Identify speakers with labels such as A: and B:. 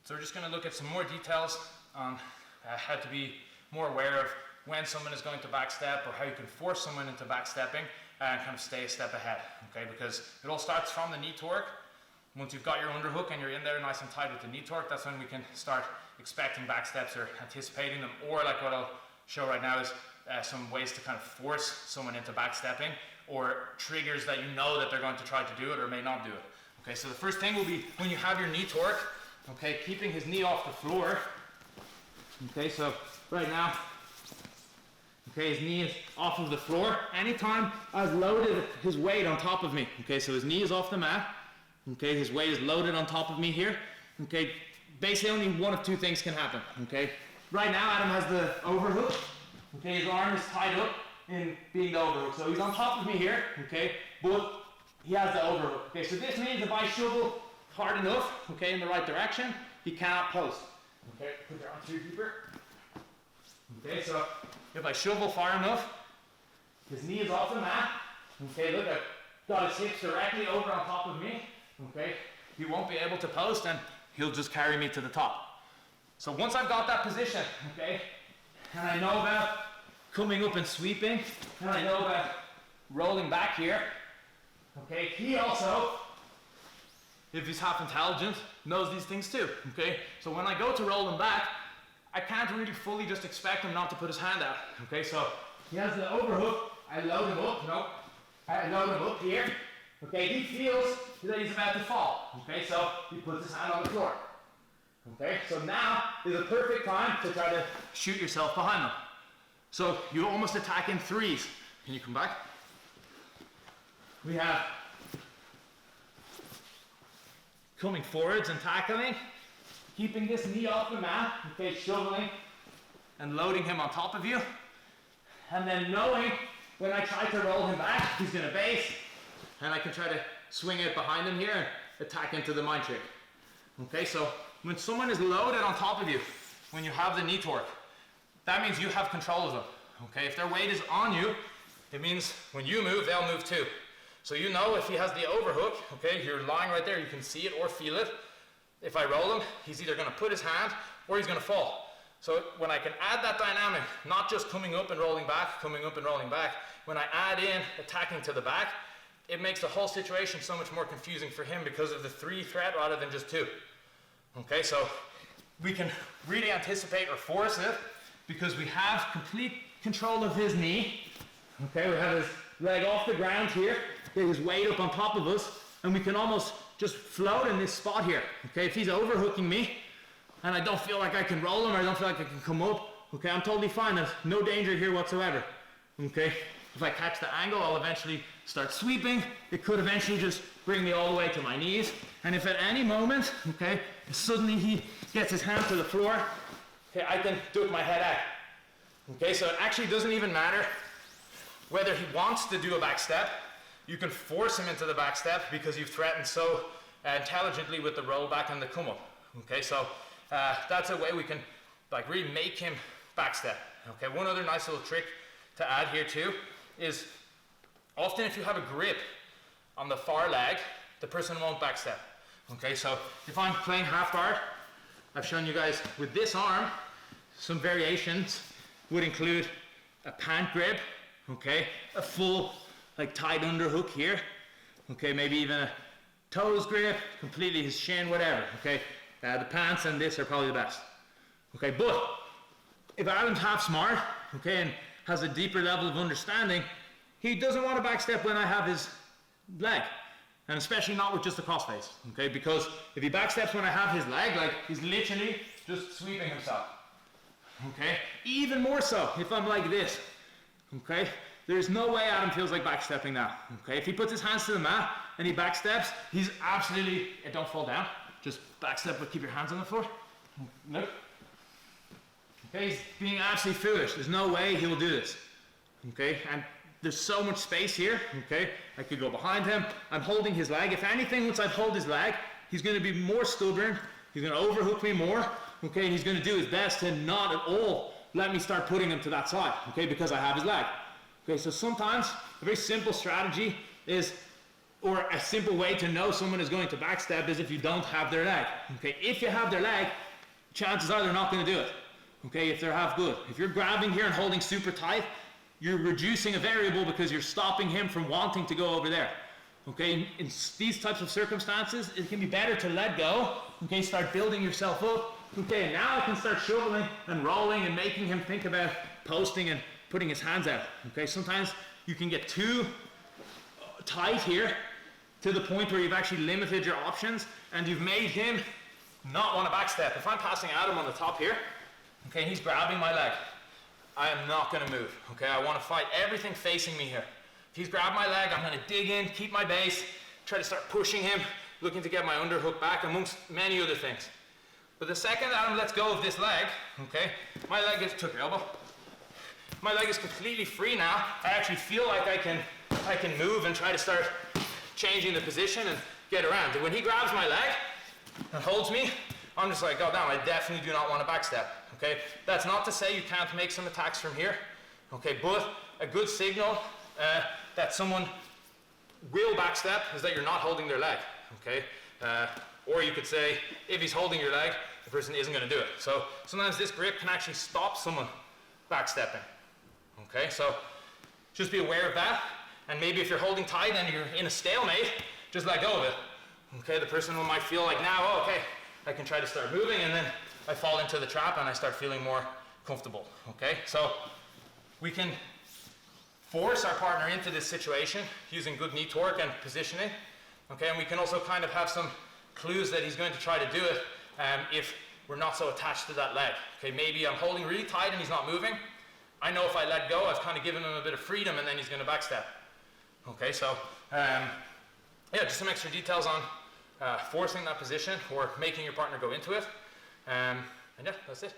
A: So we're just going to look at some more details on how to be more aware of when someone is going to backstep, or how you can force someone into backstepping and kind of stay a step ahead, okay? Because it all starts from the knee torque. Once you've got your underhook and you're in there nice and tight with the knee torque, that's when we can start expecting backsteps or anticipating them, or like what I'll show right now is some ways to kind of force someone into backstepping, or triggers that you know that they're going to try to do it or may not do it. Okay, so the first thing will be when you have your knee torque, okay, keeping his knee off the floor. Okay, so right now, okay, his knee is off of the floor. Anytime I've loaded his weight on top of me, okay, so his knee is off the mat, okay, his weight is loaded on top of me here, okay, basically only one of two things can happen, okay. Right now Adam has the overhook, okay, his arm is tied up in being the overhook, so he's on top of me here, okay, but he has the overhook, okay, so this means if I shovel hard enough, okay, in the right direction, he cannot post, okay, put your arm through deeper, okay, so if I shovel far enough, his knee is off the mat, okay, look, I've got his hips directly over on top of me, okay, he won't be able to post and he'll just carry me to the top. So once I've got that position, okay, and I know about coming up and sweeping, and I know about rolling back here, okay, he also, if he's half intelligent, knows these things too, okay? So when I go to roll him back, I can't really fully just expect him not to put his hand out, okay? So he has the overhook, I load him up, I load him up here, okay? He feels that he's about to fall, okay? So he puts his hand on the floor, okay? So now is a perfect time to try to shoot yourself behind them. So you almost attack in threes. Can you come back? We have coming forwards and tackling, keeping this knee off the mat, okay, shoveling and loading him on top of you, and then knowing when I try to roll him back, he's gonna base, and I can try to swing it behind him here and attack into the mind trick. Okay, so when someone is loaded on top of you, when you have the knee torque, that means you have control of them. Okay, if their weight is on you, it means when you move, they'll move too. So you know if he has the overhook, okay, you're lying right there, you can see it or feel it. If I roll him, he's either gonna put his hand or he's gonna fall. So when I can add that dynamic, not just coming up and rolling back, when I add in attacking to the back, it makes the whole situation so much more confusing for him because of the 3 threat rather than just 2. Okay, so we can really anticipate or force it because we have complete control of his knee. Okay, we have his leg off the ground here, get his weight up on top of us, and we can almost just float in this spot here. Okay, if he's overhooking me and I don't feel like I can roll him or I don't feel like I can come up, okay, I'm totally fine. There's no danger here whatsoever. Okay, if I catch the angle, I'll eventually start sweeping. It could eventually just bring me all the way to my knees. And if at any moment, okay, suddenly he gets his hand to the floor, okay, I can duck my head out. Okay, so it actually doesn't even matter whether he wants to do a back step. You can force him into the back step because you've threatened so intelligently with the roll back and the come up. Okay, so that's a way we can like really make him back step. Okay, one other nice little trick to add here too is often if you have a grip on the far leg, the person won't back step. Okay, so if I'm playing half guard, I've shown you guys with this arm, some variations would include a pant grip, okay, a full like tight underhook here, okay, maybe even a toes grip, completely his shin, whatever, okay. The pants and this are probably the best, okay. But if Adam's half smart, okay, and has a deeper level of understanding, he doesn't want to backstep when I have his leg, and especially not with just a crossface, okay, because if he backsteps when I have his leg, like he's literally just sweeping himself, okay. Even more so if I'm like this, okay. There's no way Adam feels like backstepping now, okay? If he puts his hands to the mat and he backsteps, he's absolutely, don't fall down, just backstep but keep your hands on the floor. Nope. Okay, he's being absolutely foolish. There's no way he will do this, okay? And there's so much space here, okay? I could go behind him. I'm holding his leg. If anything, once I hold his leg, he's gonna be more stubborn. He's gonna overhook me more, okay? And he's gonna do his best to not at all let me start putting him to that side, okay? Because I have his leg. Okay, so sometimes a very simple strategy is or a simple way to know someone is going to backstep is if you don't have their leg. Okay, if you have their leg, chances are they're not going to do it. Okay, if they're half good. If you're grabbing here and holding super tight, you're reducing a variable because you're stopping him from wanting to go over there. Okay, in these types of circumstances, it can be better to let go. Okay, start building yourself up. Okay, and now I can start shoveling and rolling and making him think about posting and putting his hands out. Okay, sometimes you can get too tight here to the point where you've actually limited your options and you've made him not want to backstep. If I'm passing at him on the top here, okay, and he's grabbing my leg, I am not going to move. Okay, I want to fight everything facing me here. If he's grabbed my leg, I'm going to dig in, keep my base, try to start pushing him, looking to get my underhook back, amongst many other things. But the second Adam lets go of this leg, okay, my leg is, took your elbow, my leg is completely free now. I actually feel like I can move and try to start changing the position and get around. And when he grabs my leg and holds me, I'm just like, oh damn, I definitely do not want to backstep. Okay, that's not to say you can't make some attacks from here. Okay, but a good signal that someone will backstep is that you're not holding their leg. Okay, or you could say if he's holding your leg, the person isn't going to do it. So sometimes this grip can actually stop someone backstepping. Okay, so just be aware of that. And maybe if you're holding tight and you're in a stalemate, just let go of it. Okay, the person might feel like now, oh, okay, I can try to start moving, and then I fall into the trap and I start feeling more comfortable. Okay, so we can force our partner into this situation using good knee torque and positioning. Okay, and we can also kind of have some clues that he's going to try to do it if we're not so attached to that leg. Okay, maybe I'm holding really tight and he's not moving. I know if I let go, I've kind of given him a bit of freedom and then he's going to backstep. Okay, so yeah, just some extra details on forcing that position or making your partner go into it. And yeah, that's it.